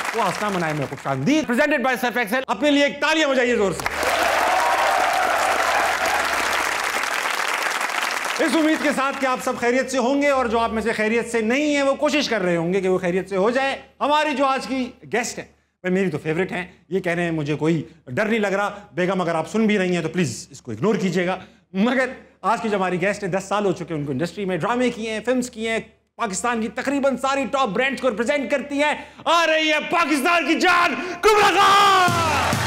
वो हंसना मनाए में खुशामदीद। Presented by Surf Excel. अपने लिए एक तालियां बजाइए जोर से। इस उम्मीद के साथ कि आप सब खैरियत से होंगे और जो आप में से खैरियत से नहीं है वो कोशिश कर रहे होंगे कि वो खैरियत से हो जाए। हमारी जो आज की गेस्ट है भाई मेरी तो फेवरेट हैं, ये कह रहे हैं मुझे कोई डर नहीं लग रहा। बेगम अगर आप सुन भी रही हैं तो प्लीज इसको इग्नोर कीजिएगा। मगर आज की जो हमारी गेस्ट है 10 साल हो चुके हैं उनको इंडस्ट्री में, ड्रामे किए हैं, फिल्म्स किए हैं, पाकिस्तान की तकरीबन सारी टॉप ब्रांड्स को रिप्रेजेंट करती है। आ रही है पाकिस्तान की जान कुबरा खान।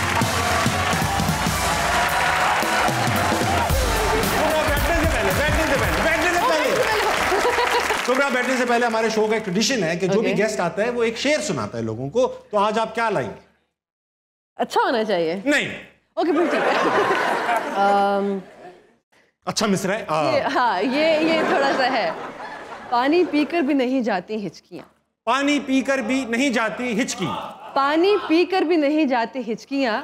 कुबरा बैठने से पहले हमारे शो का एक ट्रेडिशन है कि जो भी गेस्ट आता है वो एक शेर सुनाता है लोगों को। तो आज आप क्या लाएंगे? अच्छा होना चाहिए। नहीं ओके फिर ठीक है। अच्छा मिसरा है। हाँ ये थोड़ा सा है। पानी पीकर भी नहीं जाती हिचकियाँ। पानी पीकर भी नहीं जाती हिचकी। पानी पीकर भी नहीं जाती हिचकियाँ।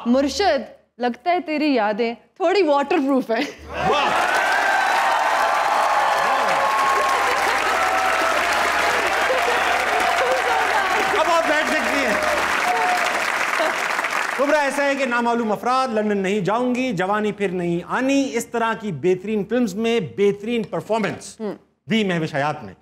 मुर्शद लगता है तेरी यादें थोड़ी वाटरप्रूफ है। वाह। कुबरा ऐसा है कि नामालूम अफराद, लंदन नहीं जाऊंगी, जवानी फिर नहीं आनी, इस तरह की बेहतरीन फिल्म्स में बेहतरीन परफॉर्मेंस दी महविश हयात ने।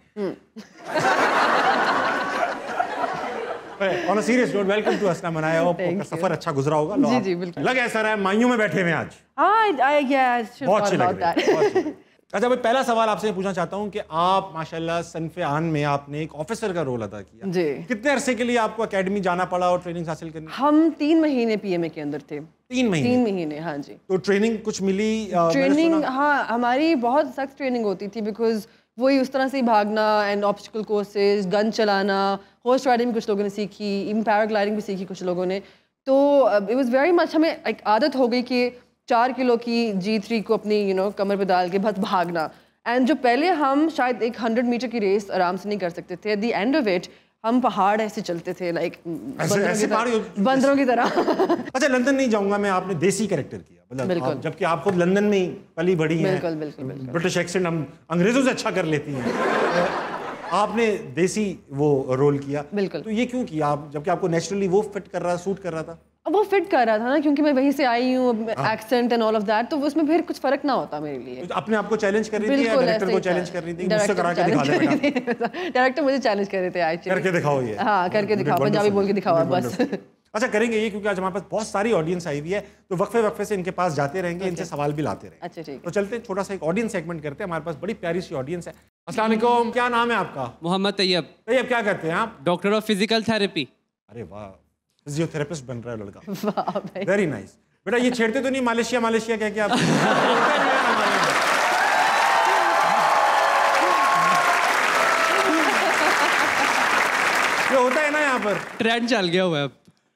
On a serious note, welcome to Hasna Mana. आपका सफर अच्छा गुजरा होगा। जी जी बिल्कुल। लग ऐसा रहा है मायूं में बैठे हुए आज। बहुत अच्छे लग रहे हैं। अच्छा भाई पहला सवाल आपसे पूछना चाहता हूं कि आप माशाल्लाह सनफ़े आन में आपने एक ऑफिसर का रोल अदा किया जी। कितने अरसे के लिए आपको एकेडमी जाना पड़ा और ट्रेनिंग हासिल करनी? हम 3 महीने पीएमए के अंदर थे। 3 महीने? 3 महीने, हाँ जी। तो ट्रेनिंग कुछ मिली? ट्रेनिंग हाँ हमारी बहुत सख्त ट्रेनिंग होती थी बिकॉज वही उस तरह से ही भागना एंड ऑब्स्टिकल कोर्सेज, गन चलाना, हॉर्स राइडिंग भी कुछ लोगों ने सीखी, इवन पैराग्लाइडिंग भी सीखी कुछ लोगों ने। तो इट वाज वेरी मच हमें एक आदत हो गई कि 4 किलो की G3 को अपनी कमर पे डाल के बस भागना। एंड जो पहले हम शायद एक 100 मीटर की रेस आराम से नहीं कर सकते थे, at the end of it हम पहाड़ ऐसे चलते थे लाइक बंदरों की तरह। अच्छा लंदन नहीं जाऊंगा मैं, आपने देसी कैरेक्टर किया मतलब जबकि आप खुद लंदन में ही पली बड़ी हैं। बिल्कुल बिल्कुल बिल्कुल। ब्रिटिश एक्सेंट हम अंग्रेजों से अच्छा कर लेती हैं। आपने देसी वो रोल किया। बिल्कुल। तो ये क्यों किया आप जबकि आपको नेचुरली वो फिट कर रहा, सूट कर रहा था? अब वो फिट कर रहा था ना क्योंकि मैं वहीं से आई हूँ, accent and all of that, तो उसमें फिर कुछ फर्क ना होता मेरे लिए। तो अपने आप को चैलेंज कर रही थी या डायरेक्टर को चैलेंज कर रही थी? मुझसे करा के दिखा दे बेटा। डायरेक्टर मुझे चैलेंज कर रहे थे एक्चुअली। करके दिखाओ ये। हाँ करके दिखाओ, पंजाबी बोल के दिखाओ बस। अच्छा करेंगे ये क्योंकि आज हमारे पास बहुत सारी ऑडियंस आई हुई है तो वक्फे से इनके पास जाते रहेंगे, इनसे सवाल भी लाते रहेंगे। अच्छा ठीक है। तो चलते छोटा सा एक ऑडियंस सेगमेंट करते हैं। हमारे पास बड़ी प्यारी सी ऑडियंस है। अस्सलाम वालेकुम, क्या नाम है आपका? मोहम्मद तैयब। तैयब क्या करते हैं आप? Doctor of physical therapy. अरे वाह, फिजियोथेरेपिस्ट बन रहा है लड़का। Very nice. बेटा ये छेड़ते तो नहीं मलेशिया मलेशिया कह के आप? ये होता है ना यहाँ पर। ट्रेंड चल गया हुआ है अब।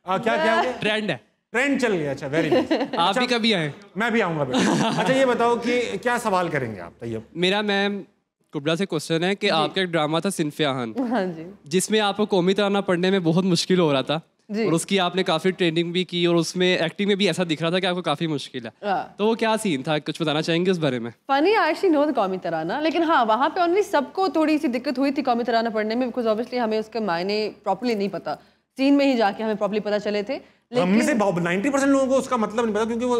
क्या क्या ट्रेंड है? ट्रेंड चल गया। अच्छा वेरी नाइस। आप भी कभी आए? मैं भी आऊंगा बेटा। अच्छा ये बताओ कि क्या सवाल करेंगे आप? तैयब मेरा मैम कुबरा से क्वेश्चन है कि आपका एक ड्रामा था सिनफ़े आहन, हाँ जी, जिसमें आपको कौमी तराना पढ़ने में बहुत मुश्किल हो रहा था और उसकी आपने काफी ट्रेनिंग भी की और उसमें एक्टिंग में भी ऐसा दिख रहा था कि आपको काफी मुश्किल है। तो वो क्या सीन था, कुछ बताना चाहेंगे उस बारे में? Funny I actually know the कौमी तराना, लेकिन हाँ वहाँ पे ऑनली सबको थोड़ी सी दिक्कत हुई थी कौमी तराना पढ़ने में बिकॉज ऑब्वियसली हमें उसके मायने प्रॉपर्ली नहीं पता, सीन में ही जाके हमें प्रॉपर्ली पता चले थे। हम से 90% लोगों को उसका मतलब नहीं पता क्योंकि वो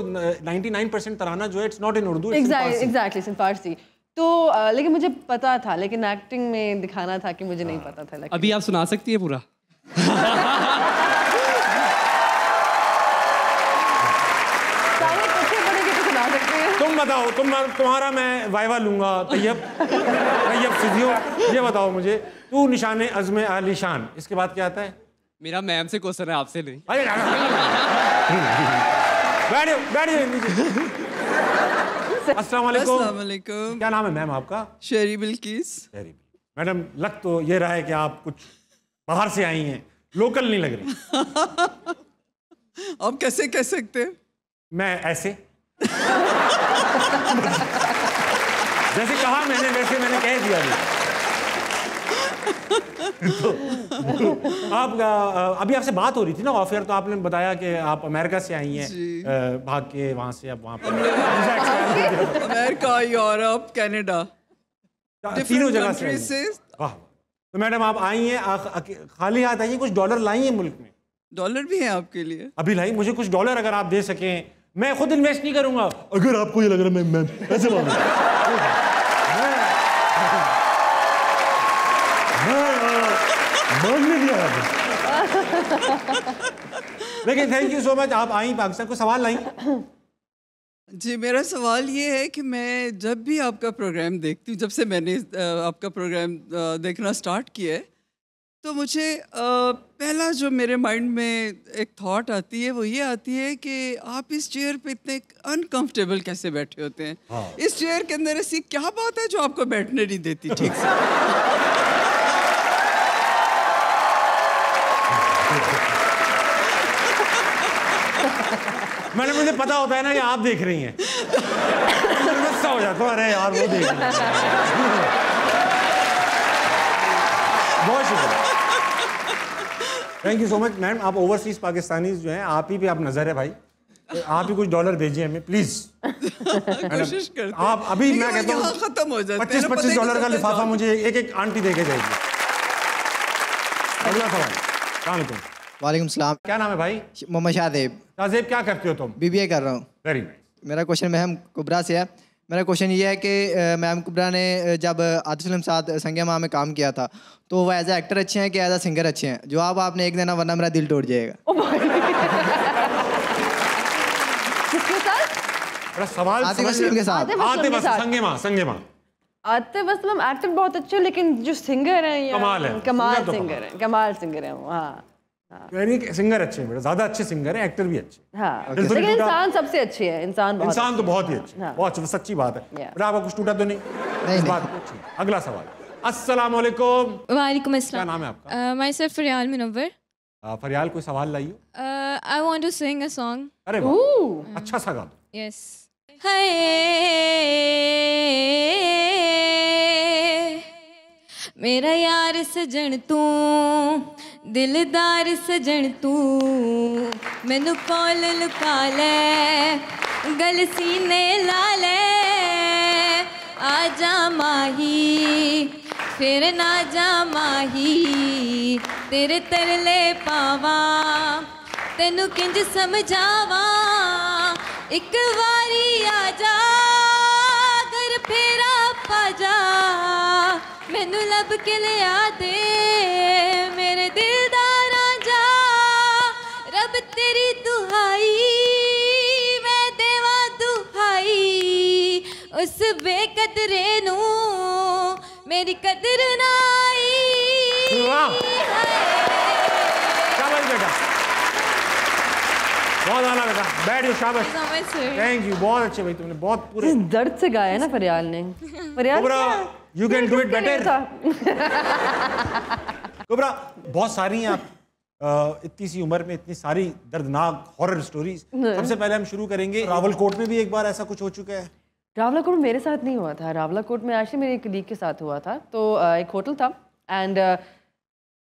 99% तराना जो है it's not in Urdu, exactly in Farsi. तो लेकिन मुझे पता था, लेकिन एक्टिंग में दिखाना था कि मुझे नहीं पता था। अभी आप सुना सकती है पूरा? तुम बताओ, तुम्हारा मैं वाइवा लूंगा। तैयब फिजियो, ये बताओ मुझे, तू निशाने अज़्म आलीशान, इसके बाद क्या आता है? मेरा मैम से क्वेश्चन है, आपसे नहीं। अस्सलाम वालेकुम। क्या नाम है मैम आपका? शेरी बिल्किस। मैडम लग तो ये रहा है कि आप कुछ बाहर से आई हैं, लोकल नहीं लग रही। आप कैसे कह सकते हैं? मैं ऐसे जैसे कहा मैंने वैसे मैंने कह दिया तो आप अभी आपसे बात हो रही थी ना ऑफ एयर, तो आपने बताया कि आप अमेरिका से आई हैं, भाग के वहां से अब वहां पर अमेरिका, यूरोप, कनाडा, तीनों जगह से। वाह, तो मैडम आप आई हैं, खाली हाथ आई हैं, कुछ डॉलर लाई हैं मुल्क में? डॉलर भी है आपके लिए? अभी लाई, मुझे कुछ डॉलर अगर आप दे सकें, मैं खुद इन्वेस्ट नहीं करूंगा। अगर आपको ये लग रहा है मैं ऐसे मांगूंगा, मांगने नहीं आया। लेकिन थैंक यू सो मच, आप आई पाकिस्तान। को सवाल लाई? जी, मेरा सवाल ये है कि मैं जब भी आपका प्रोग्राम देखती हूँ, जब से मैंने आपका प्रोग्राम देखना स्टार्ट किया है, तो मुझे पहला जो मेरे माइंड में एक थॉट आती है वो ये आती है कि आप इस चेयर पे इतने अनकंफर्टेबल कैसे बैठे होते हैं? हाँ। इस चेयर के अंदर ऐसी क्या बात है जो आपको बैठने नहीं देती ठीक से? मैंने, मुझे पता होता है ना कि आप देख रही हैं, गुस्सा हो जाता हूँ, अरे यार वो देख रही हैं। बहुत शुक्रिया, thank you so much. Ma'am आप ओवरसीज पाकिस्तानी जो हैं, आप ही पे आप नजर है भाई, तो आप ही कुछ डॉलर भेजिए हमें प्लीज। कोशिश करते हैं। आप अभी, मैं कहता हूँ खत्म हो जाते हैं, 25-25 डॉलर का लिफाफा मुझे एक एक आंटी देके जाएगी। अगला सवाल। अस्सलाम वालेकुम। वालेकुम सलाम। क्या नाम है भाई? मोहम्मद शाहजेब। शाहजेब, क्या करते हो तुम? BBA कर रहा हूँ। Very nice. मेरा क्वेश्चन मैम कुबरा से है। मेरा क्वेश्चन ये है कि मैम कुबरा ने जब आतिश फिल्म साथ संगे माँ में काम किया था, तो वो एज ए एक्टर अच्छे हैं कि एज ए सिंगर अच्छे हैं? जवाब आपने एक देना वरना मेरा दिल टूट जाएगा। किसके साथ? बड़ा सवाल आतिफ असलम के साथ। आतिफ असलम, संगे माँ, संगे माँ। आतिफ असलम एक्टर बहुत अच्छे, लेकिन जो सिंगर हैं यार, कमाल है, कमाल तो सिंगर हैं, कमाल सिंगर हैं वो। हाँ यानी सिंगर अच्छे हैं, ज्यादा अच्छे सिंगर हैं, एक्टर भी अच्छे। हाँ, दिल तो लेकिन नहीं टूटा? इंसान सबसे अच्छे हैं, इंसान तो बहुत ही अच्छे, हाँ। बहुत सच्ची बात है। Yeah. पर आपका कुछ टूटा तो नहीं? नहीं, इस बात को ठीक। अगला सवाल। अस्सलाम वालेकुम। वालेकुम अस्सलाम। क्या नाम है आपका? माई सेल्फ फरियाल मुनव्वर। फरियाल, कोई सवाल लाइयो। I want to sing a song. अरे वाह, अच्छा सा गा दो। यस। हाय मेरा यार सजन तू, दिलदार सजन तू, मैनू कोल लुका ले, गल सीने ला ले, आजा माही फिर ना जा माही, तेरे तरले पावा, तेनू किंज समझावा, एक वारी आजा घर फेरा पाजा, मैनू लब के लिया दे मेरे दिलदार आजा, रब तेरी दुहाई मैं देवा दुहाई, उस बेकदरे नू मेरी कदर ना आई। वाह, शाबाश बेटा, बहुत आला बेटा, बैठ जाओ, शाबाश, थैंक यू, बहुत अच्छे भाई, तुमने बहुत पूरे दर्द से गाया है ना फरियाल ने। Faryal you can do it better. Kubra, बहुत सारी हैं आप इतनी सी उम्र में इतनी सारी दर्दनाक हॉरर स्टोरीज। सबसे पहले हम शुरू करेंगे, रावलकोट में भी एक बार ऐसा कुछ हो चुका है? रावलाकोट में मेरे साथ नहीं हुआ था, रावलाकोट में एक्चुअली मेरे कलीग के साथ हुआ था। तो एक होटल था एंड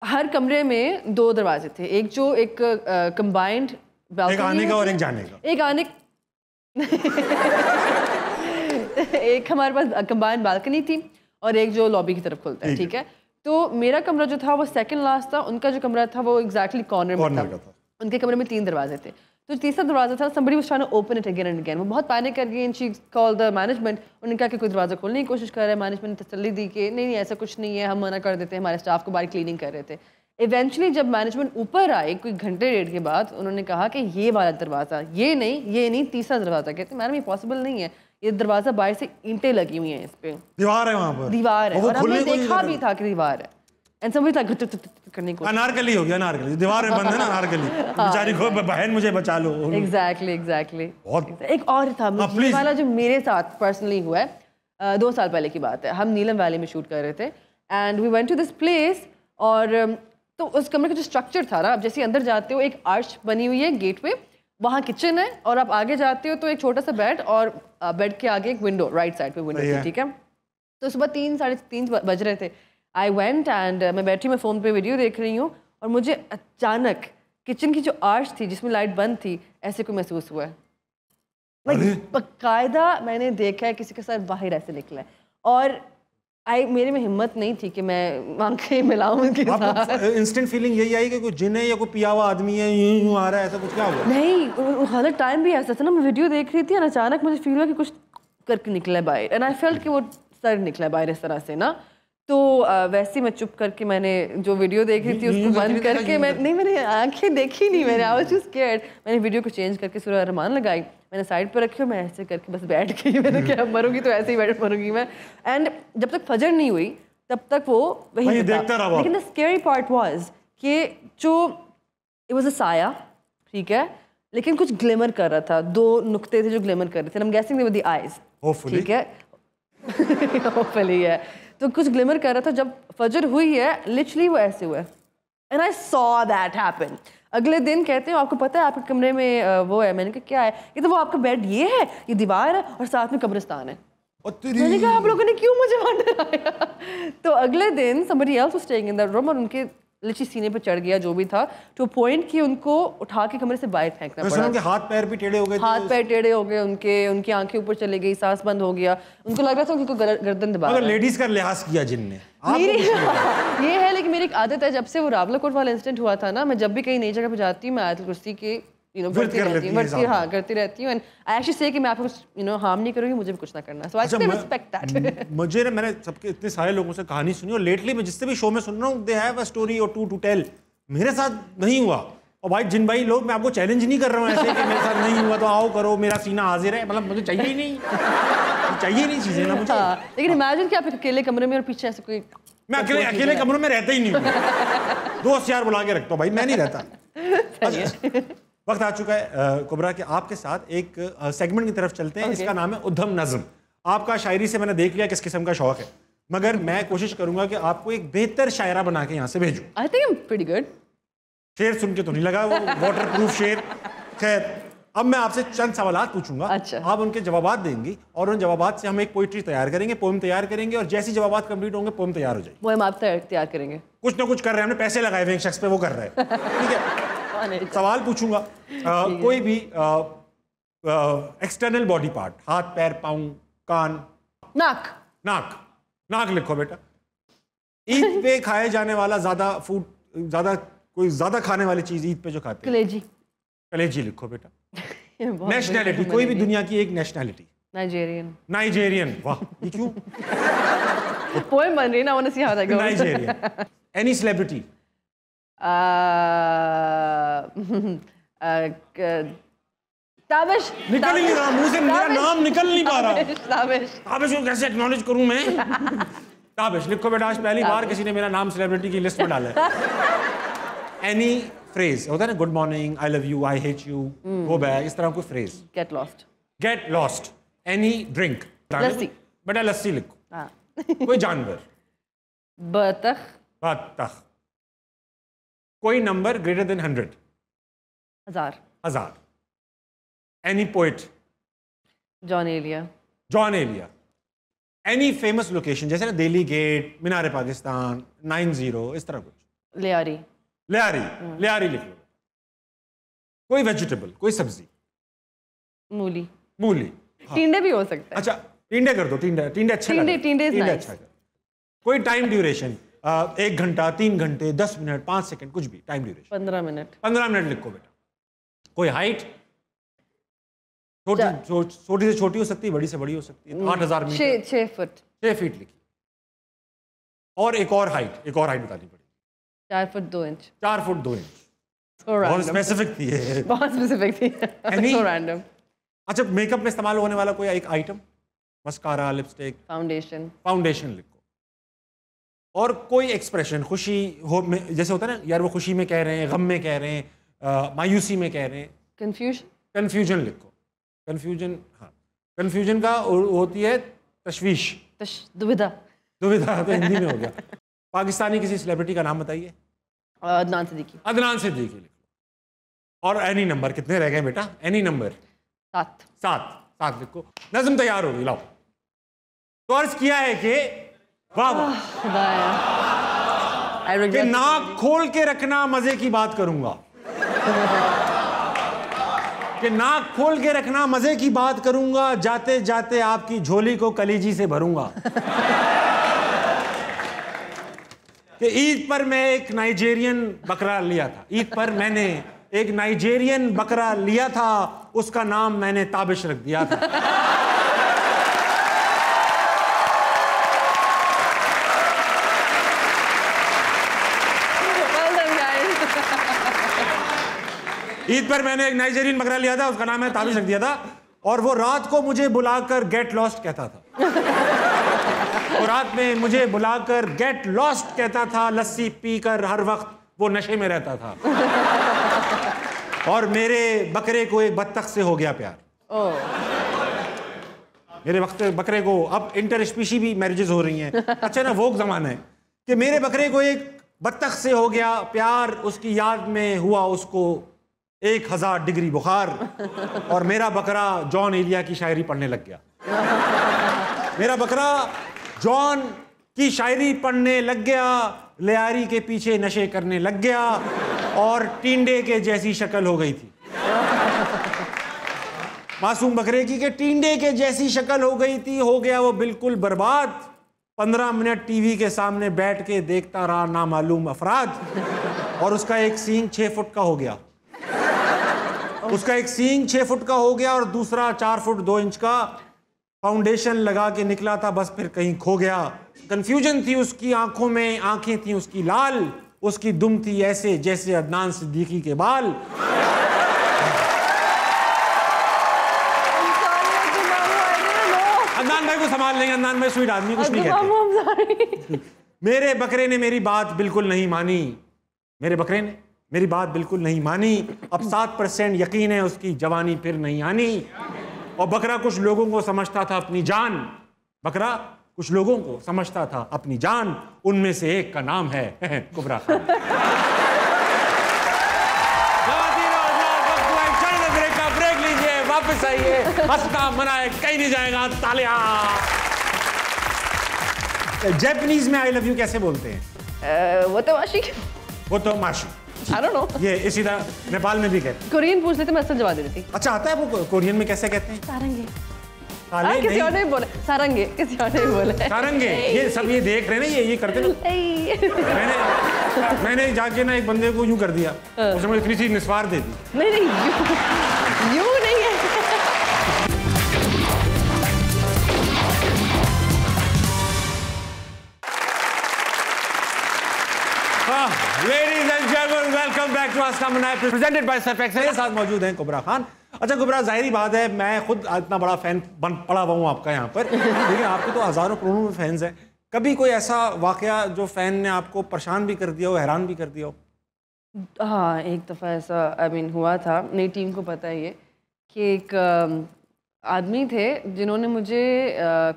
हर कमरे में 2 दरवाजे थे, एक जो एक कंबाइंड, एक आने का और एक जाने का। एक आने एक हमारे पास कंबाइंड बालकनी थी और एक जो लॉबी की तरफ खुलता है, ठीक है। तो मेरा कमरा जो था वो सेकंड लास्ट था, उनका जो कमरा था वो एग्जैक्टली कॉर्नर में था। उनके कमरे में 3 दरवाजे थे, तो तीसरा दरवाजा था, somebody was trying to open it again and again। वो बहुत पैनिक कर गई, शी कॉल्ड द मैनेजमेंट। उन्होंने कहा कि कोई दरवाज़ा खोलने की कोशिश कर रहा है। मैनेजमेंट ने तसल्ली दी कि नहीं ऐसा कुछ नहीं है, हम मना कर देते हैं, हमारे स्टाफ को बाहर क्लीनिंग कर रहे थे। इवेंचुअली जब मैनेजमेंट ऊपर आए कोई घंटे डेढ़ के बाद, उन्होंने कहा कि ये वाला दरवाज़ा, ये नहीं, तीसरा दरवाज़ा। कहते मैडम ये पॉसिबल नहीं है, ये दरवाज़ा बाहर से ईंटें लगी हुई हैं, इस पे दीवार है, वहाँ पर दीवार है, और हमने देखा भी था कि दीवार है। एंड समझ था करने को अनारकली हो गया, अनारकली दीवार में बंद है ना, अनारकली बेचारी को, बहन मुझे बचा लो। एग्जैक्टली। एक और था ये वाला जो मेरे साथ पर्सनली हुआ है, 2 साल पहले की बात है। हम नीलम वैली में शूट कर रहे थे and we went to this place. और तो उस कमरे का जो स्ट्रक्चर था ना, अब जैसे अंदर जाते हो एक आर्च बनी हुई है गेट पे, वहाँ किचन है, और आप आगे जाते हो तो एक छोटा सा बेड, और बेड के आगे एक विंडो, राइट साइड पे विंडो थी, ठीक है। तो सुबह 3 साढ़े 3 बज रहे थे। आई वेंट एंड मैं बैठी, मैं फ़ोन पे वीडियो देख रही हूँ, और मुझे अचानक किचन की जो आर्च थी जिसमें लाइट बंद थी, ऐसे को महसूस हुआ है। बाकायदा मैंने देखा है किसी के साथ बाहर ऐसे निकला है। और मेरे में हिम्मत नहीं थी कि मैं आंखें मिलाऊं उनके साथ। इंस्टेंट फीलिंग यही आई कि कोई जिन है या कोई पिया हुआ आदमी है, यूं आ रहा है, ऐसा कुछ क्या हुआ? नहीं, हर टाइम भी ऐसा था ना, मैं वीडियो देख रही थी और अचानक मुझे फील हुआ कि कुछ करके निकला है बाहर, एंड आई फेल्ट कि वो सर निकला है बाहर इस तरह से ना। तो वैसे ही मैं चुप करके मैंने जो वीडियो देख रही थी उसको बंद करके मैंने आंखें देखी नहीं, मैंने आई वाज टू स्कैर्ड। मैंने वीडियो को चेंज करके सूरह रहमान लगाई, मैंने साइड पर रखी और मैं ऐसे करके बस बैठ गई। मैंने क्या मरूंगी तो ऐसे ही बैठ मरूंगी मैं। एंड जब तक फजर नहीं हुई तब तक वो वही देखता रहा। लेकिन द स्कैरी पार्ट वाज कि जो इट वाज अ साया, ठीक है, लेकिन कुछ ग्लिमर कर रहा था, 2 नुक्ते थे जो ग्लिमर कर रहे थे। I am guessing they were the eyes, ठीक है, होपफुली है। तो कुछ ग्लिमर कर रहा था। जब फजर हुई है लिटरली वो ऐसे हुआ, and I saw that happen. अगले दिन कहते हैं आपको पता है आपके कमरे में वो है। मैंने कहा क्या है? ये तो वो आपका बेड ये है, ये दीवार है और साथ में कब्रिस्तान है। मैंने कहा आप लोगों ने क्यों मुझे वहां डराया? तो अगले दिन somebody else was staying in that room और उनके लिटरली सीने पे चढ़ गया जो भी था, टू पॉइंट कि उनको उठा के कमरे से बाहर फेंकना पड़ा। उनके हाथ पैर भी टेढ़े हो गए, हाथ पैर टेढ़े हो गए उनकी आंखें ऊपर चली गई, सांस बंद हो गया, उनको लग रहा था उनको गर्दन दबा। अगर लेडीज का लिहाज किया जिनने ये है। लेकिन मेरी एक आदत है, जब से वो रावलाकोट वाला इंसिडेंट हुआ था ना, मैं जब भी कहीं नई जगह पे जाती हूँ मैं आयतुल कुर्सी के करती रहती हूँ। एंड आई एक्चुअली से कि मैं आपको कुछ हार्म नहीं करूँगी, मुझे भी कुछ ना करना। सो आई रिस्पेक्ट दैट। मुझे ना, मैंने सबके इतने सारे लोगों से कहानी सुनी और लेटली मैं जिससे भी शो में सुन रहा हूँ, दे हैव अ स्टोरी और टू टेल। मेरे साथ नहीं हुआ। और भाई जिन भाई लोग, मैं आपको चैलेंज नहीं कर रहा हूँ ऐसे कि मेरे साथ नहीं हुआ तो आओ करो, मेरा सीना हाजिर है, मतलब मुझे चाहिए ही नहीं, चाहिए नहीं चीजें ना मुझे। लेकिन इमेजिन कि आप अकेले कमरे में और पीछे ऐसे कोई, मैं अकेले कमरे में रहता ही नहीं हूँ। 2 यार बुला के रखता हूँ भाई, मैं नहीं रहता। वक्त आ चुका है कुबरा कि आपके साथ एक सेगमेंट की तरफ चलते हैं। इसका नाम है उद्धम नज़्म। आपका शायरी से मैंने देख लिया किस किस्म का शौक है, मगर मैं कोशिश करूंगा कि आपको एक बेहतर शायरा बना के यहाँ से भेजूं। I think I am pretty good. शेर सुन के तो नहीं लगा वो वाटर प्रूफ शेर। खैर, अब मैं आपसे चंद सवालात पूछूंगा। अच्छा। आप उनके जवाबात देंगी और उन जवाबात से हम एक पोइट्री तैयार करेंगे, पोएम तैयार करेंगे, और जैसी जवाबात कंप्लीट होंगे पोएम तैयार हो जाएगी। वो हम आप तैयार करेंगे। कुछ ना कुछ कर रहे हैं, हमने पैसे लगाए हुए एक शख्स पे, वो कर रहे हैं। ठीक है, सवाल पूछूंगा। कोई भी एक्सटर्नल बॉडी पार्ट, हाथ पैर पाँव कान। नाक। नाक। नाक लिखो बेटा। ईद पे खाए जाने वाला ज्यादा खाने वाली चीज ईद पे जो खाते हैं। कलेजी। कलेजी लिखो बेटा। नेशनैलिटी, कोई भी दुनिया की एक नेशनैलिटी। नाइजेरियन। नाइजेरियन, वाह, ये क्यों? पोएम बन रही ना, I want to see how that goes. Nigerian. Any celebrity. Tabish. निकल ही नहीं रहा मुंह से, मेरा नाम निकल नहीं पा रहा। ताबिश। ताबिश को कैसे एक्नॉलेज करूं मैं? ताबिश लिखो बेटा। आज पहली बार किसी ने मेरा नाम सेलिब्रिटी की लिस्ट में डाला है। एनी फ्रेज होता है ना, good morning, I love you, I hate you, go back, इस तरह कोई phrase. Get lost. Get lost. Any drink. Lassi. बेटा लस्सी लिखो। कोई जानवर। बतख। बतख। कोई number greater than 100। 1000। Any poet. Jaun Elia. Jaun Elia. Any famous location, जैसे ना दिल्ली गेट, मीनार पाकिस्तान, 90, इस तरह कुछ। लियारी। लियारी। लियारी लिख लो। कोई वेजिटेबल, कोई सब्जी। मूली। मूली। टिंडे भी हो सकता है। अच्छा, टिंडे कर दो। टिंडे अच्छा लगा। टिंडे अच्छा। कोई टाइम ड्यूरेशन, 1 घंटा, 3 घंटे, 10 मिनट, 5 सेकंड, कुछ भी टाइम ड्यूरेशन। 15 मिनट। 15 मिनट लिखो बेटा। कोई हाइट, छोटी से छोटी हो सकती है, बड़ी से बड़ी हो सकती है। 8000 मीटर। 6 फुट। 6 फीट लिखी। और एक और हाइट बतानी पड़ेगी। 4 फुट 2 इंच। 4 foot 2 inch. बहुत स्पेसिफिक थी ये। बहुत स्पेसिफिक थी। So random। अच्छा, मेकअप में इस्तेमाल होने वाला कोई एक आइटम, मस्कारा, लिपस्टिक, फाउंडेशन लिखो। और कोई एक्सप्रेशन, खुशी हो में, जैसे होता है ना यार, वो खुशी में कह रहे हैं, गम में कह रहे हैं, मायूसी में कह रहे हैं। कंफ्यूजन लिखो। कंफ्यूजन, हाँ, कंफ्यूजन का होती है तशवीश, दुविधा। दुविधा तो हिंदी में हो गया। पाकिस्तानी किसी सेलिब्रिटी का नाम बताइए। अदनान सिद्दीकी। अदनान सिद्दीकी लिख लो। और एनी नंबर, कितने रह गए बेटा? एनी नंबर 7 लिखो। नज़्म तैयार होगी, लाओ। तो अर्ज किया है कि वाह कि नाक खोल के रखना, मजे की बात करूंगा। कि नाक खोल के रखना, मजे की बात करूंगा, जाते जाते आपकी झोली को कलीजी से भरूंगा। कि ईद पर मैं एक नाइजेरियन बकरा लिया था। ईद पर मैंने एक नाइजेरियन बकरा लिया था, उसका नाम मैंने ताबिश रख दिया था। ईद पर मैंने एक नाइजेरियन बकरा लिया था, उसका नाम मैंने ताबिश रख दिया था, और वो रात को मुझे बुलाकर गेट लॉस्ट कहता था। वो रात में मुझे बुलाकर गेट लॉस्ट कहता था। लस्सी पीकर हर वक्त वो नशे में रहता था। और मेरे बकरे को एक बत्तख से हो गया प्यार। मेरे बकरे को, अब इंटर स्पीशी भी मैरिजेस हो रही हैं, अच्छा ना, वो जमाना है कि मेरे बकरे को एक बत्तख से हो गया प्यार। उसकी याद में हुआ उसको 1000 डिग्री बुखार, और मेरा बकरा जॉन एलिया की शायरी पढ़ने लग गया। मेरा बकरा जॉन की शायरी पढ़ने लग गया, लियारी के पीछे नशे करने लग गया, और टींडे के जैसी शक्ल हो गई थी। मासूम बकरे की के टींडे के जैसी शक्ल हो गई थी। हो गया वो बिल्कुल बर्बाद। 15 मिनट टीवी के सामने बैठ के देखता रहा नामालूम अफराद, और उसका एक सींग 6 फुट का हो गया। उसका एक सींग 6 फुट का हो गया, और दूसरा 4 फुट 2 इंच का। फाउंडेशन लगा के निकला था, बस फिर कहीं खो गया। कंफ्यूजन थी उसकी आंखों में, आंखें थी उसकी लाल। उसकी दुम थी ऐसे जैसे अदनान सिद्दीकी के बाल। अदनान भाई को संभाल लेंगे, अदनान भाई स्वीट आदमी, कुछ नहीं कहते। मेरे बकरे ने मेरी बात बिल्कुल नहीं मानी। मेरे बकरे ने मेरी बात बिल्कुल नहीं मानी। अब 7% यकीन है उसकी जवानी फिर नहीं आनी। और बकरा कुछ लोगों को समझता था अपनी जान। बकरा कुछ लोगों को समझता था अपनी जान। उनमें से एक का नाम है कुबरा खान। ब्रेक लीजिए, वापस आइए, हंसना मनाए कहीं नहीं जाएगा। तालियां। जापानीज में आई लव यू कैसे बोलते हैं? वो तो माशी। वो तो माशी। I don't know। ये इसी तरह नेपाल में भी कहते हैं। कोरियन पूछ लेते, मैं असल जवाब दे देती। अच्छा, आता है वो कोरियन में कैसे कहते हैं? सारंगे। साले किसी और ने बोले सारंगे, किसी और ने बोले सारंगे। ये सब ये देख रहे हैं ना, ये करते ना। मैंने जाके ना एक बंदे को यूं कर दिया, उसने मुझे इतनी सी निस्वार दे दी। नहीं यूं नहीं है। Ladies and gentlemen, welcome back to Ask Naman, presented by Surf Excel। मेरे साथ मौजूद हैं कुबरा खान। अच्छा कुबरा, जाहिर बात है मैं खुद इतना बड़ा फैन बन पड़ा हुआ हूँ आपका यहाँ पर, लेकिन आपके तो हज़ारों करोड़ों में फैंस हैं। कभी कोई ऐसा वाकया जो फ़ैन ने आपको परेशान भी कर दिया हो, हैरान भी कर दिया हो? हाँ, एक दफ़ा ऐसा हुआ था। मेरी टीम को पता है ये कि एक आदमी थे जिन्होंने मुझे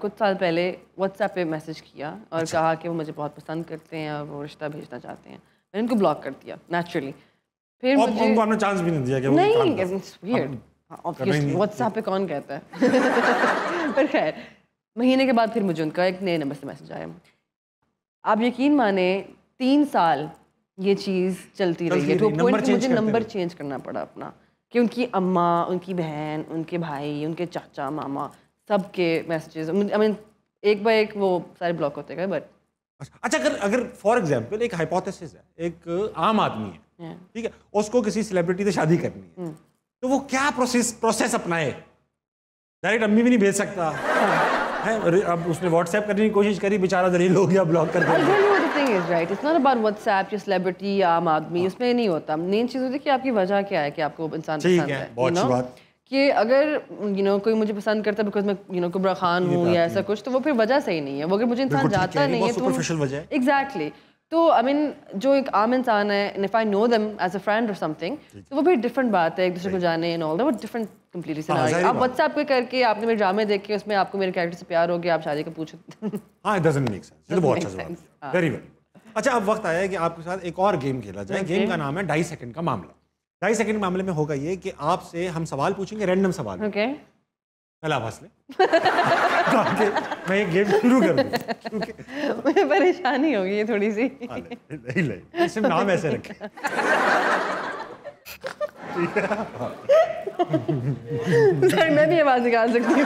कुछ साल पहले व्हाट्सएप पे मैसेज किया और कहा कि वो मुझे बहुत पसंद करते हैं और वो रिश्ता भेजना चाहते हैं। मैंने उनको ब्लॉक कर दिया नेचुरली। फिर मुझे उनको आपने चांस भी नहीं दिया कि वो नहीं, ऑब्वियसली व्हाट्सएप पे कौन कहता है। पर खैर, महीने के बाद फिर मुझे उनका एक नए नंबर से मैसेज आया। आप यकीन माने 3 साल ये चीज़ चलती रही है। तो पॉइंट मुझे नंबर चेंज करना पड़ा अपना, कि उनकी अम्मा, उनकी बहन, उनके भाई, उनके चाचा, मामा, सबके मैसेजेस, आई मीन एक बाय एक वो सारे ब्लॉक होते गए। बट अच्छा, अगर फॉर एग्जांपल एक हाइपोथेसिस है, एक आम आदमी है, ठीक है, उसको किसी सेलिब्रिटी से शादी करनी है, तो वो क्या प्रोसेस अपनाए? डायरेक्ट अम्मी भी नहीं भेज सकता है। अब उसने व्हाट्सएप करने की कोशिश करी, बेचारा दलील हो गया, ब्लॉक कर दिया। is right, it's not about WhatsApp या सेलिब्रिटी या आम आदमी, उसमें नहीं होता। मेन चीज़ होती है कि आपकी वजह क्या है कि आपको इंसान पसंद है। बहुत अच्छी बात कि अगर कोई मुझे पसंद करता है बिकॉज मैं कुबरा खान हूँ या ऐसा कुछ, तो वो फिर वजह सही नहीं है। वो अगर मुझे इंसान जाता नहीं है तो एग्जैक्टली, तो आई मीन जो एक आम इंसान है, and if I know them as a friend or something, तो वो भी डिफरेंट बात है, एक दूसरे को जाने एंड ऑल दैट, वो डिफरेंट कंप्लीटली सिनेरियो। आप व्हाट्सएप पे करके आपने मेरे ड्रामे देख के उसमें आपको मेरे कैरेक्टर से प्यार हो गया, आप शादी का पूछो। हाँ, इट डजंट मेक सेंस। ये तो बहुत अच्छा जवाब है, वेरी वेल। अच्छा, अब वक्त आया है कि आपके साथ एक और गेम खेला जाए। गेम का नाम है 2.5 सेकंड का मामला। 2.5 सेकंड मामले में होगा ये कि आपसे हम सवाल पूछेंगे, रैंडम सवाल। ओके, पहला आप हंस ले। मैं ये गेम शुरू कर दूं। मुझे परेशानी होगी ये थोड़ी सी। नहीं, सिर्फ नाम ऐसे रखे। सर, मैं भी आवाज निकाल सकती हूँ।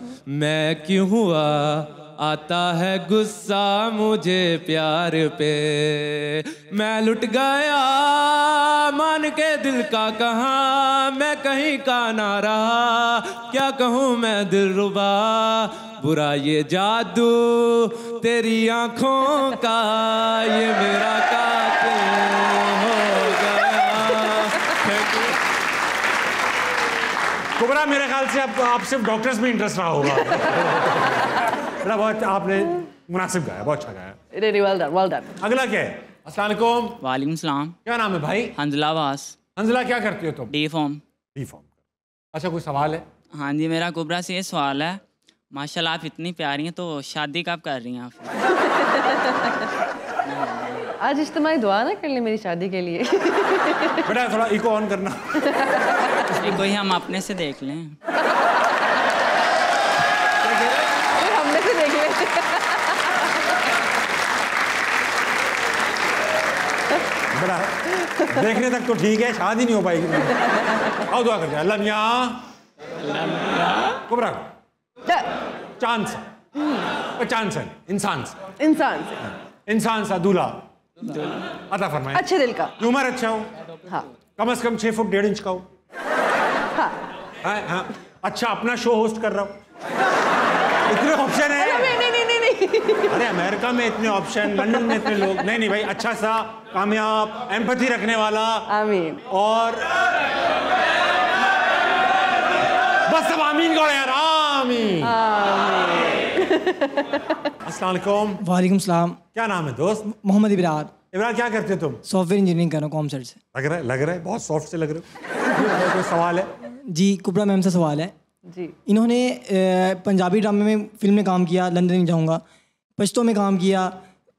मैं क्यों हुआ आता है गुस्सा मुझे प्यार पे, मैं लुट गया मान के दिल का कहाँ, मैं कहीं का ना रहा, क्या कहूँ मैं दिलरुबा, बुरा ये जादू तेरी आंखों का, ये मेरा कातिल हो गया। कुबरा, मेरे ख्याल से अब आप सिर्फ डॉक्टर्स में इंटरेस्ट रहा होगा। बड़ा बहुत आपने मुनासिब गाया, बहुत अच्छा गाया। Really well done, well done. अगला क्या है? अस्सलाम वालेकुम। वालेकुम सलाम। क्या नाम है भाई? हंजला वास। हंजला, क्या करती हो तुम? D form. D form. अच्छा, कोई सवाल है? हाँ जी, मेरा कुबरा से ये सवाल है, माशाल्लाह आप इतनी प्यारी हैं, तो शादी कब कर रही हैं आप? आज इज्तिमाई दुआ ना कर ले मेरी शादी के लिए। बेटा थोड़ा इको ऑन करना। इको ही हम अपने से देख लें। हमने से देख ले। बड़ा देखने तक तो ठीक है, शादी नहीं हो पाएगी। आओ दुआ करते हैं। अल्लाह मियाँ कुबरा चांस चांस है इंसान से, इंसान सा दूल्हा अता फरमाए, अच्छे दिल का, उम्र अच्छा हो, हाँ, कम से कम 6 फुट 1.5 इंच का हो, हाँ, अच्छा अपना शो होस्ट कर रहा हो, इतने ऑप्शन है। नहीं। अरे अमेरिका में इतने ऑप्शन, लंदन में इतने लोग, नहीं भाई, अच्छा सा कामयाब एम्पैथी रखने वाला, आमीन, और बस सब आमीन करो यार, आमीन। अस्सलाम वालेकुम। वालेकुम सलाम। क्या नाम है दोस्त? मोहम्मद इब्रार। इब्रार, क्या करते हो तुम? सॉफ्टवेयर इंजीनियरिंग कर रहा हूँ कॉमसेट से। लग रहा है बहुत सॉफ्ट से लग रहे हो। कोई सवाल है? जी, कुबरा मैम से सवाल है जी। इन्होंने पंजाबी ड्रामे में फिल्म में काम किया, लंदन नहीं जाऊँगा, पश्तो में काम किया,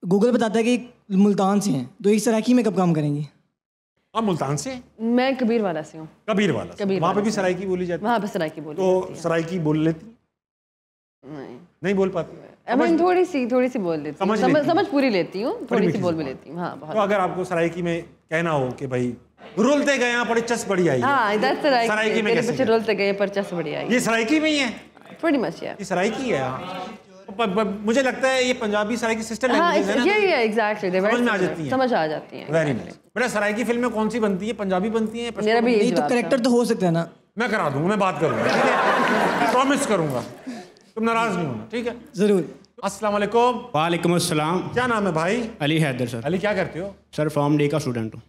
गूगल बताता है कि मुल्तान से हैं, तो एक सराइकी में कब काम करेंगी? आप मुल्तान से? मैं कबीर वाला से हूँ। कबीर वाला? वहाँ पे भी सराइकी बोली जाती है? वहाँ पे सराइकी बोली तो सराइकी बोल लेती? नहीं बोल पाती? मैं थोड़ी सी बोल लेती हूँ, समझ पूरी लेती हूँ, थोड़ी सी बोल भी लेती हूँ। हाँ, बहुत। तो अगर आपको सराइकी में कहना हो कि भाई रुलते गए यहाँ पर चस बड़ी आई, हाँ, इधर सराइकी में कैसे? रुलते गए पर चस बड़ी आई। ये सराइकी में ही है? Pretty much, yeah. ये सराइकी है। मुझे लगता है ये पंजाबी सराइकी सिस्टर लैंग्वेज है ना? ये एग्जैक्टली, समझ आ जाती हैं। Very nice. बेटा सराइकी फिल्में कौन सी बनती है? पंजाबी बनती है? मेरा भी यही तो करेक्टर तो हो सकता है ना? मैं करा दूंगा, मैं बात करूंगा, ठीक है? प्रॉमिस करूंगा, तुम नाराज नहीं होना, ठीक है? जरूर। अस्सलाम वालेकुम। वालेकुम अस्सलाम। क्या नाम है भाई? अली हैदर सर। अली, क्या करते हो? सर फॉर्म डी का स्टूडेंट हूँ।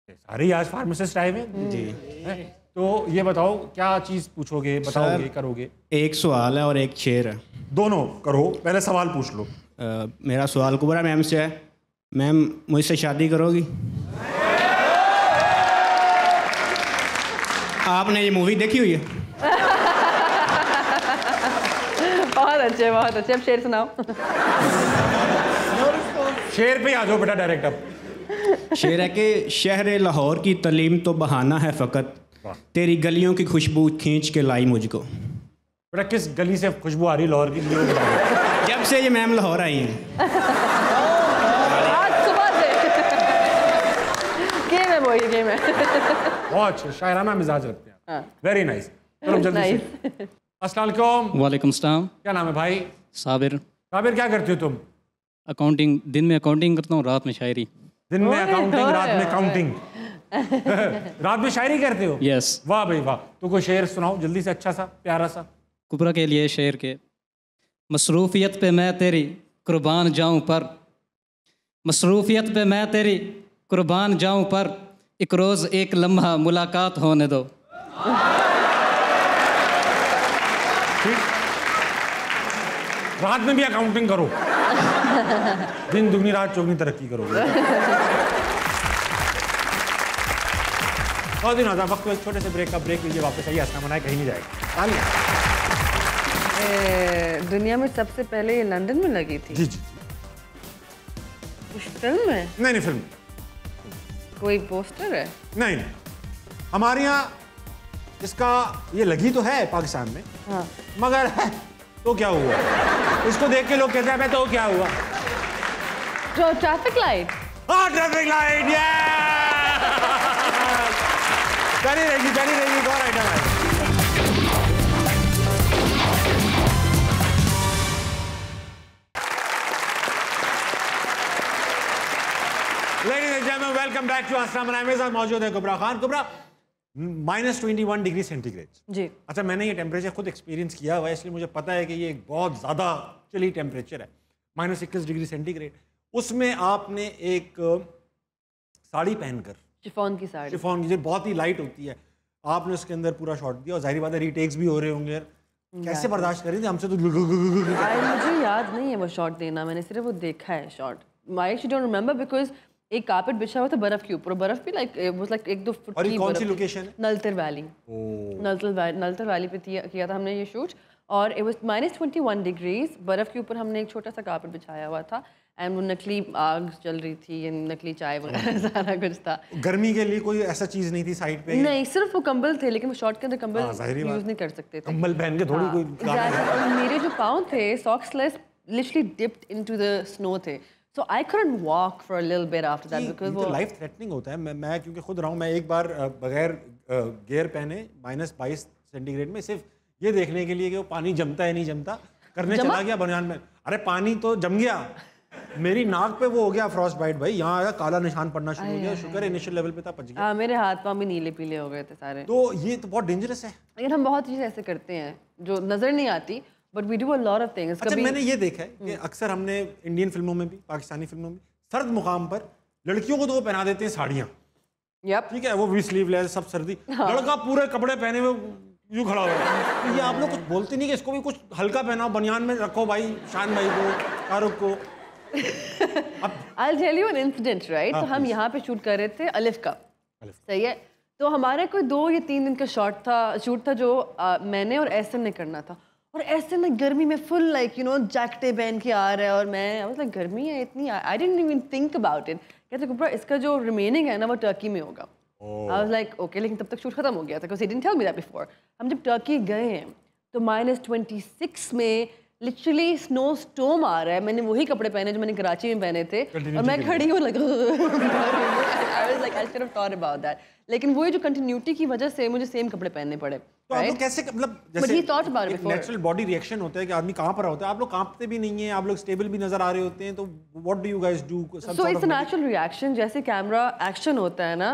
सारे आज फार्मासिस्ट आए हुए जी। तो ये बताओ क्या चीज़ पूछोगे, बताओगे, करोगे? एक सवाल है और एक शेर है। दोनों करो, पहले सवाल पूछ लो। मेरा सवाल कुबरा मैम से है, मैम मुझसे शादी करोगी? आपने ये मूवी देखी हुई है? बहुत अच्छे, बहुत अच्छे। अब शेर सुनाओ। शेर पे आ जाओ बेटा डायरेक्ट। अब शेर है कि शहर लाहौर की तलीम तो बहाना है फ़कत, तेरी गलियों की खुशबू खींच के लाई मुझको। बेटा किस गली से खुशबू आ रही लाहौर की? जब से ये मैम लाहौर आई हैं। आज सुबह से। गेम है वो, ये गेम है। बहुत अच्छे, शायराना मिजाज रखते हैं। Very nice. चलो जल्दी से। अस्सलाम वालेकुम। वालेकुम सलाम। क्या नाम है भाई? साबिर। साबिर, क्या करते हो तुम? अकाउंटिंग, दिन में अकाउंटिंग करता हूँ, रात में शायरी। दिन में अकाउंटिंग, रात में काउंटिंग। रात में शायरी करते हो? यस। वाह भाई वाह। तो कोई शेर सुनाओ जल्दी से, अच्छा सा प्यारा सा। कुबरा के लिए शेर के, मसरूफियत पे मैं तेरी कुर्बान जाऊं पर, मसरूफियत पे मैं तेरी कुर्बान जाऊं पर, एक रोज़ एक लम्हा मुलाकात होने दो। रात में भी अकाउंटिंग करो, दिन दुगनी रात चौगनी तरक्की करोगे। बहुत दिन आता वक्त, एक छोटे से ब्रेक का ब्रेक लीजिए, वापस आइए। हंसना मनाए, कहीं नहीं जाएगा। दुनिया में सबसे पहले ये लंदन में लगी थी? जी जी। कुछ फिल्म है? नहीं फिल्म। कोई पोस्टर है? नहीं, हमारे यहाँ इसका ये लगी तो है पाकिस्तान में, हाँ। मगर तो क्या हुआ, इसको देख के लोग कहते हैं तो क्या हुआ? जो ट्रैफिक लाइट। हाँ, ट्रैफिक लाइट। करी रहेगी, कौन आइटम है? वेलकम बैक टू आस्ट्राम। मेरे साथ मौजूद है कुबरा खान। Kubra, -21 degree centigrade. जी। अच्छा, मैंने ये टेम्परेचर खुद एक्सपीरियंस किया हुआ है, इसलिए मुझे पता है कि ये एक बहुत ज़्यादा चिली टेम्परेचर है। -21 डिग्री सेंटीग्रेड, उसमें आपने एक साड़ी पहनकर, शिफॉन की साड़ी, शिफॉन की जो बहुत ही लाइट होती है, आपने उसके अंदर पूरा शॉट दिया और जाहिर बात है रीटेक्स भी हो रहे होंगे। कैसे बर्दाश्त करी थी? हमसे तो मुझे याद नहीं है वो शॉट देना, मैंने सिर्फ वो देखा है shot. I actually don't remember because एक कारपेट बिछा हुआ था बर्फ के ऊपर, बर्फ भी लाइक वाज लाइक 1-2 फुट और की। कौन सी लोकेशन है? नलतर वैली। नलतर वैली पे किया था हमने ये शूट, और इट वाज -21 डिग्रीज, बर्फ के ऊपर हमने एक छोटा सा कारपेट बिछाया हुआ था एंड वो नकली आग चल रही थी, नकली चाय वगैरह सारा कुछ था। गर्मी के लिए कोई ऐसा चीज नहीं थी साइड पे? नहीं, सिर्फ वो कंबल थे, लेकिन वो शॉट के अंदर कंबल यूज नहीं कर सकते थे। कंबल पहन के थोड़ी कोई। और मेरे जो पाँव थे सॉक्सलेस literally dipped into the snow थे, so I couldn't walk for a little bit after that because वो लाइफ थ्रेटनिंग होता है। मैं क्योंकि खुद रहा हूँ, मैं एक बार बगैर गियर पहने -22 सेंटीग्रेड में सिर्फ ये देखने के लिए कि वो पानी जमता है नहीं जमता करने चला गया बनियान में। अरे पानी तो जम गया, मेरी नाक पे वो हो गया फ्रॉस्ट बाइट भाई, यहाँ आया काला निशान पड़ना शुरू हो गया। शुक्र है इनिशियल लेवल पे था, बच गया। मेरे हाथ पाँव भी नीले पीले हो गए थे सारे। तो ये तो बहुत डेंजरस है। लेकिन हम बहुत चीज़ें ऐसे करते हैं जो नजर नहीं आती, but we do a lot of things. अच्छा, मैंने ये देखा है कि अक्सर हमने इंडियन फिल्मों में भी, पाकिस्तानी फिल्मों में, सर्द मुकाम पर लड़कियों को तो वो पहना देते हैं साड़ियाँ, ठीक है, वो भी स्लीवलेस सब सर्दी, लड़का पूरे कपड़े पहने हुए यूँ खड़ा हुआ है। ये आप लोग कुछ बोलते नहीं कि इसको भी कुछ हल्का पहनाओ, बनियान में रखो भाई, शान भाई को, शाहरुख को। I'll tell you an incident, right? तो हम यहाँ पे शूट कर रहे थे अलिफ का, सही है। तो हमारा कोई 2 या 3 दिन का शूट था जो मैंने और एहसन ने करना था। और एहसन ने गर्मी में फुल लाइक जैकेटें पहन के आ रहा है, और मैं मतलब गर्मी है इतनी, I didn't even think about it. कहते कुबरा इसका जो रिमेनिंग है ना वो टर्की में होगा। आई वाज लाइक ओके, लेकिन तब तक शूट खत्म हो गया था because he didn't tell me that before. हम जब टर्की गए हैं तो -26 में लिटरली स्नो स्टॉर्म आ रहा है। मैंने वही कपड़े पहने जो मैंने कराची में पहने थे, और मैं खड़ी हूँ like I was like I should have thought about that. लेकिन वही जो कंटिन्यूटी की वजह से मुझे सेम कपड़े पहनने पड़े। तो आप लोग कैसे, मतलब जैसे नेचुरल बॉडी रिएक्शन होता है कि आदमी कहाँ पर होता है, आप लोग कांपते भी नहीं है, आप लोग स्टेबल भी नजर आ रहे होते हैं, तो what do you guys do? So it's a natural reaction. जैसे कैमरा एक्शन होता है ना,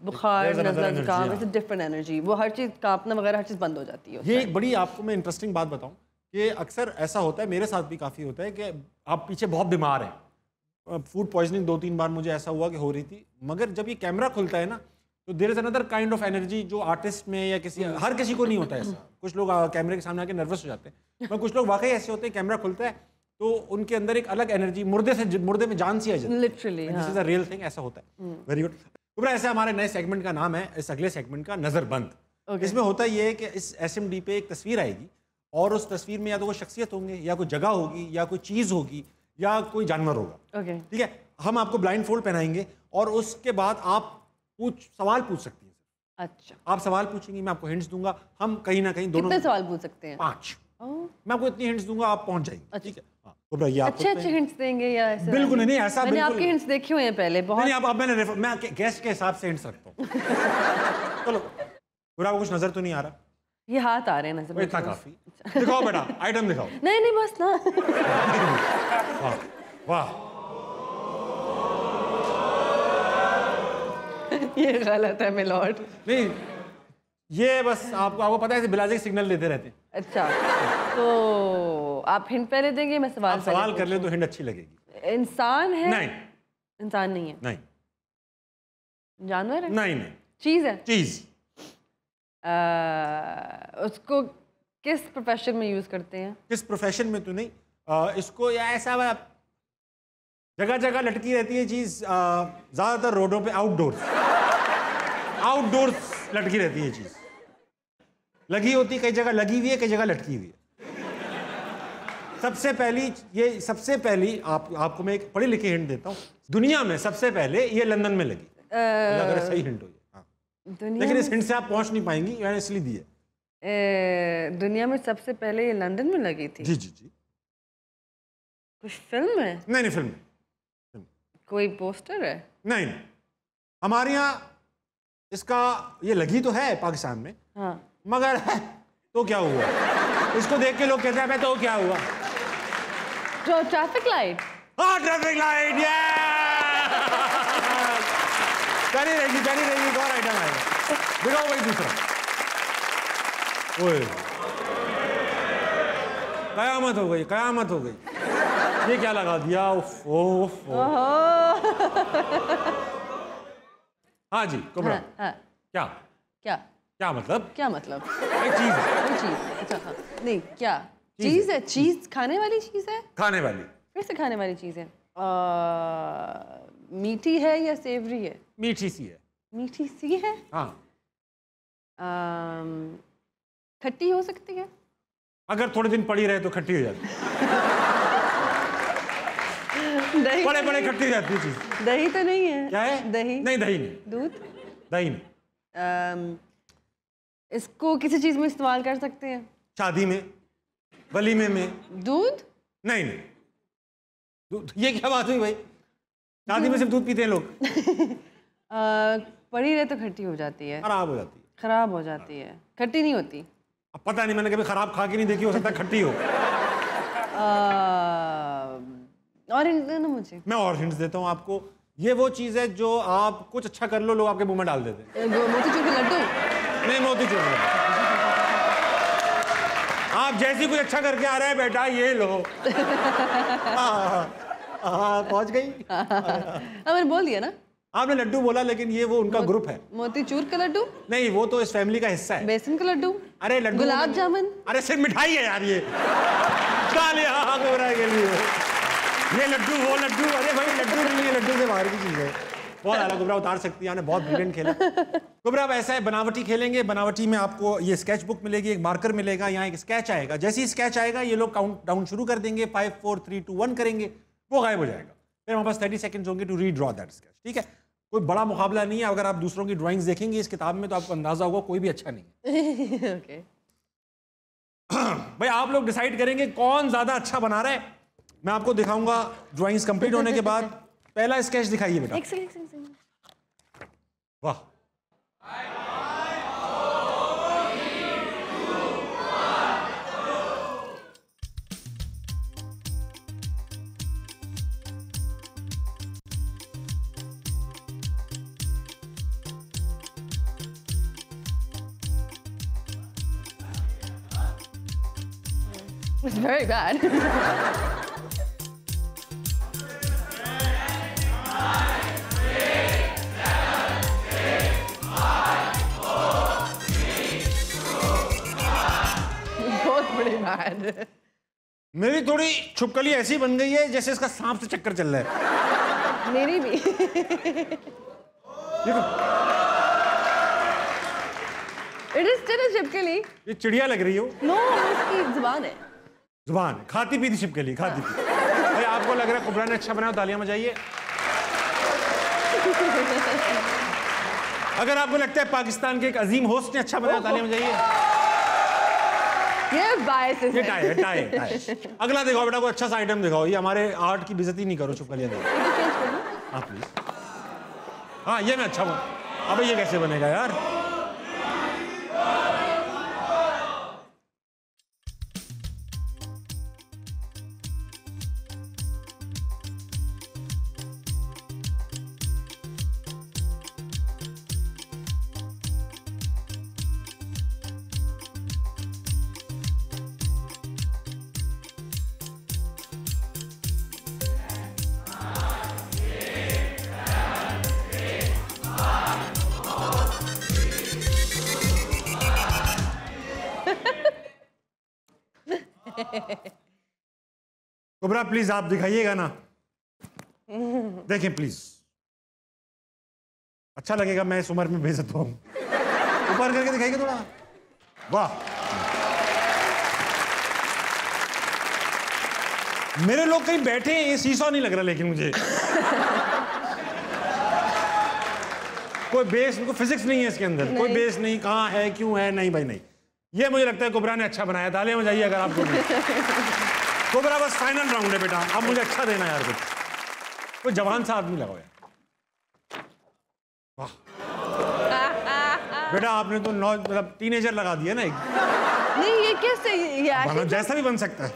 बुखार, नज़ला, जुकाम, इट्स अ डिफरेंट एनर्जी, वो हर चीज़ कांपना वगैरह हर चीज़ बंद हो जाती है। ये एक बड़ी आपको मैं इंटरेस्टिंग बात बताऊं कि अक्सर ऐसा होता है, मेरे साथ भी काफ़ी होता है कि आप पीछे बहुत बीमार हैं, फूड पॉइजनिंग 2-3 बार मुझे ऐसा हुआ कि हो रही थी, मगर जब ये कैमरा खुलता है ना तो there is another kind of energy जो आर्टिस्ट में या किसी, हर किसी को नहीं होता ऐसा। कुछ लोग कैमरे के सामने आके नर्वस हो जाते हैं, पर कुछ लोग वाकई ऐसे होते हैं, कैमरा खुलता है तो उनके अंदर एक अलग एनर्जी, मुर्दे में जान सी आ जाती है, literally. This is a real thing, ऐसा होता है। Very good Kubra. ऐसे हमारे नए सेगमेंट का नाम है, इस अगले सेगमेंट का नज़रबंद। इसमें होता ये है कि इस SMD पे एक तस्वीर आएगी और उस तस्वीर में या तो कोई शख्सियत होंगे, या कोई जगह होगी, या कोई चीज़ होगी, या कोई जानवर होगा, ठीक है। हम आपको ब्लाइंड फोल्ड पहनाएंगे और उसके बाद आप सवाल पूछ सकती हैं। अच्छा, आप सवाल पूछेंगी, मैं आपको हिंट्स दूंगा, हम कहीं ना कहीं दोनों। कितने सवाल पूछ सकते हैं? 5। मैं आपको इतनी हिंट्स दूंगा, आप पहुंच जाएंगे, ठीक है। कुबरा, ये अच्छे हिंट्स देंगे या ऐसे? बिल्कुल नहीं, ऐसा मैंने आपके हिंट्स देखे हुए हैं पहले बहुत। नहीं, अब मैं गेस्ट के हिसाब से हिंट्स रखता हूँ। चलो कुबरा, को कुछ नजर तो नहीं आ रहा? ये हाथ आ रहे हैं नजर, इतना काफी। दिखाओ बेटा, आइटम दिखाओ। नहीं बस ना। वाह, ये गलत है मिलॉर्ड। नहीं, ये बस आपको पता है बिलाजी सिग्नल देते रहते हैं। अच्छा, तो आप हिंट पहले देंगे, मैं सवाल कर ले तो हिंट अच्छी लगेगी। इंसान है? नहीं, इंसान नहीं है। नहीं। जानवर है? नहीं। चीज है? चीज। उसको किस प्रोफेशन में यूज करते हैं? किस प्रोफेशन में तो नहीं, इसको या ऐसा जगह जगह लटकी रहती है चीज, ज्यादातर रोडों पे आउटडोर्स लटकी रहती है चीज, लगी होती, कई जगह लगी हुई है, कई जगह लटकी हुई है। सबसे पहली आपको मैं एक पढ़ी लिखी हिंट देता हूँ, दुनिया में सबसे पहले ये लंदन में लगी, अगर सही हिंट हो। लेकिन इस हिंट से आप पहुंच नहीं पाएंगी, मैंने इसलिए दी है। दुनिया में सबसे पहले ये लंदन में लगी थी? जी। कुछ फिल्म है? नहीं, फिल्म। कोई पोस्टर है? नहीं। हमारे यहाँ इसका ये लगी तो है पाकिस्तान में, हाँ, मगर तो क्या हुआ, इसको देख के लोग कहते हैं तो क्या हुआ? जो ट्रैफिक लाइट। हाँ, ट्रैफिक लाइट। पहनी रहेगी, एक और आइटम आएगा। दिखाओ भाई दूसरा। ओए, कयामत हो गई। ये क्या लगा दिया? उफ, उफ, उफ। हाँ जी कुबरा। हाँ। क्या मतलब? एक चीज है। अच्छा हाँ। नहीं क्या चीज है? चीज खाने वाली चीज है? खाने वाली। फिर से खाने वाली चीज है। मीठी है या सेवरी है? मीठी सी है। हाँ। खट्टी हो सकती है? अगर थोड़े दिन पड़ी रहे तो खट्टी हो जाती है। बड़े खट्टी हो जाती है चीज। दही तो नहीं है? क्या है? दही नहीं। दूध? दही नहीं। इसको किसी चीज में इस्तेमाल कर सकते हैं? शादी में, वलीमे में। दूध? नहीं दूध, ये क्या बात हुई भाई? शादी में सिर्फ दूध पीते हैं लोग। पड़ी रहे तो खट्टी हो जाती है। खराब हो जाती है। खट्टी नहीं होती। अब पता नहीं, मैंने कभी खराब खा के नहीं देखी, हो सकता है खट्टी हो। और हिंट देना मुझे। मैं और हिंट्स देता हूँ आपको। ये वो चीज है जो आप कुछ अच्छा कर लो, लोग आपके मुंह में डाल देते हैं। मोतीचूर के लड्डू? नहीं, मोतीचूर के लड्डू। आप जैसी कुछ अच्छा करके आ रहे हैं बेटा, ये लो। पहुंच गई। मैंने बोल दिया ना। आपने लड्डू बोला, लेकिन ये वो उनका ग्रुप है। मोतीचूर का लड्डू? नहीं, वो तो इस फैमिली का हिस्सा है। बेसन का लड्डू? अरे लड्डू, गुलाब जामुन? अरे सिर्फ मिठाई है यार ये। के लिए ये लड्डू, वो लड्डू। अरे भाई लड्डू नहीं है, लड्डू से बाहर की चीज है। बहुत आला कुबरा उतार सकती है, आपने बहुत ब्रिलियंट खेला। कुबरा अब ऐसा है, बनावटी खेलेंगे। बनावटी में आपको ये स्केच बुक मिलेगी, एक मार्कर मिलेगा, यहाँ एक स्केच आएगा। जैसे ही स्केच आएगा ये लोग काउंट डाउन शुरू कर देंगे, 5 4 3 2 1 करेंगे, वो गायब हो जाएगा। फिर हमारे पास 30 सेकंड्स होंगे टू रीड्रॉ दैट स्केच। ठीक है, कोई बड़ा मुकाबला नहीं है। अगर आप दूसरों की ड्राइंग्स देखेंगे इस किताब में तो आपको अंदाजा होगा कोई भी अच्छा नहीं है। okay. भाई आप लोग डिसाइड करेंगे कौन ज्यादा अच्छा बना रहा है। मैं आपको दिखाऊंगा ड्राइंग्स कंप्लीट होने के बाद। पहला स्केच दिखाइए बेटा। एक सेकंड। वाह, It's very bad. बहुत बड़ी bad. मेरी थोड़ी छुपकली ऐसी बन गई है जैसे इसका सांप से चक्कर चल रहा है। मेरी भी। It is still a छिपकली। ये चिड़िया लग रही हो। No, उसकी जुबान है। जुबान खाती पीती छिपकली, खाती पीती। भाई आपको लग रहा है कुबरा ने अच्छा बनाया, तालियां बजाइए। अगर आपको लगता है पाकिस्तान के एक अजीम होस्ट ने अच्छा बनाया, तालियां बजाइए। ये बायस है। ये टाई। अगला दिखाओ बेटा, कोई अच्छा सा आइटम दिखाओ। ये हमारे आर्ट की बेइज्जती नहीं करो, छिपकलियां देखो। हाँ प्लीज। हाँ ये मैं अच्छा बना। अबे ये कैसे बनेगा यार? कुबरा प्लीज आप दिखाइएगा ना। देखें प्लीज, अच्छा लगेगा। मैं इस उम्र में बेइज्जत हूं। ऊपर करके दिखाइएगा थोड़ा। वाह, मेरे लोग कहीं बैठे हैं, ये सीसॉ नहीं लग रहा लेकिन मुझे। कोई बेस, कोई फिजिक्स नहीं है इसके अंदर। कोई बेस नहीं, कहाँ है, क्यों है, नहीं भाई नहीं। ये मुझे लगता है कुबरा ने अच्छा बनाया। तालियां बजाइए अगर आपको। कुबरा बस फाइनल राउंड है बेटा, अब मुझे अच्छा देना यार। कुछ कोई जवान सा आदमी लगाओ यार। वाह बेटा, आपने तो मतलब टीनेजर लगा दिया ना एक। नहीं ये कैसे, ये जैसा भी बन सकता है।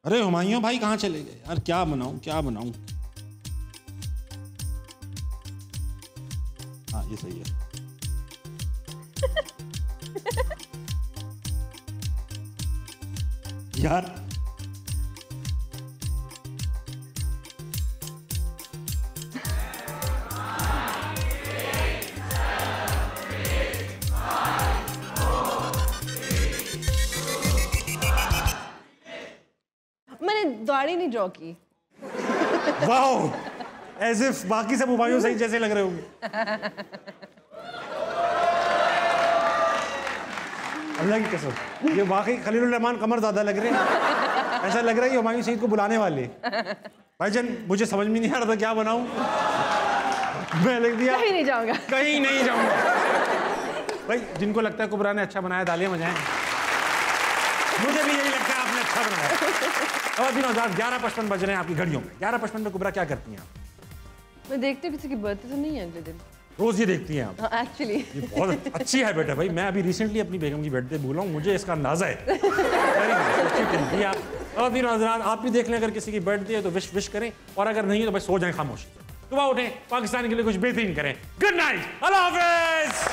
अरे हुमायूं भाई कहाँ चले गए यार? क्या बनाऊं? ये सही है। यार मैंने दाढ़ी नहीं ड्रॉ की। वाओ, एज इफ बाकी सब हुमायूं सही जैसे लग रहे होंगे। अल्लाह की कसम, ये वाकई खलीलुर रहमान कमर ज्यादा लग रहे हैं। ऐसा लग रहा है कि हुमायूं सईद को बुलाने वाले। भाईजान मुझे समझ में नहीं आ रहा था क्या बनाऊं, मैं लिख दिया कहीं नहीं जाऊंगा, कहीं नहीं जाऊंगा। भाई जिनको लगता है कुबरा ने अच्छा बनाया तालियां बजाएं। मुझे भी यही लगता है आपने अच्छा बनाया। और दिन 11:55 बज रहे हैं आपकी घड़ियों में। 11:55 में कुबरा क्या करती हैं आप? मैं देखती हूँ किसी की बर्थडे तो नहीं है अगले दिन। रोज ये देखती हैं आप? एक्चुअली ये बहुत अच्छी हैबिट है भाई। मैं अभी रिसेंटली अपनी बेगम की बर्थडे भूला हूँ, मुझे इसका अंदाजा है। अच्छी टिप दी आप। और दिन आप भी देख लें, अगर किसी की बर्थडे है तो विश करें, और अगर नहीं है तो भाई सो जाएं खामोशी से। सुबह उठें, पाकिस्तान के लिए कुछ बेहतरीन करें। गुड नाइट, अल्लाह हाफिज।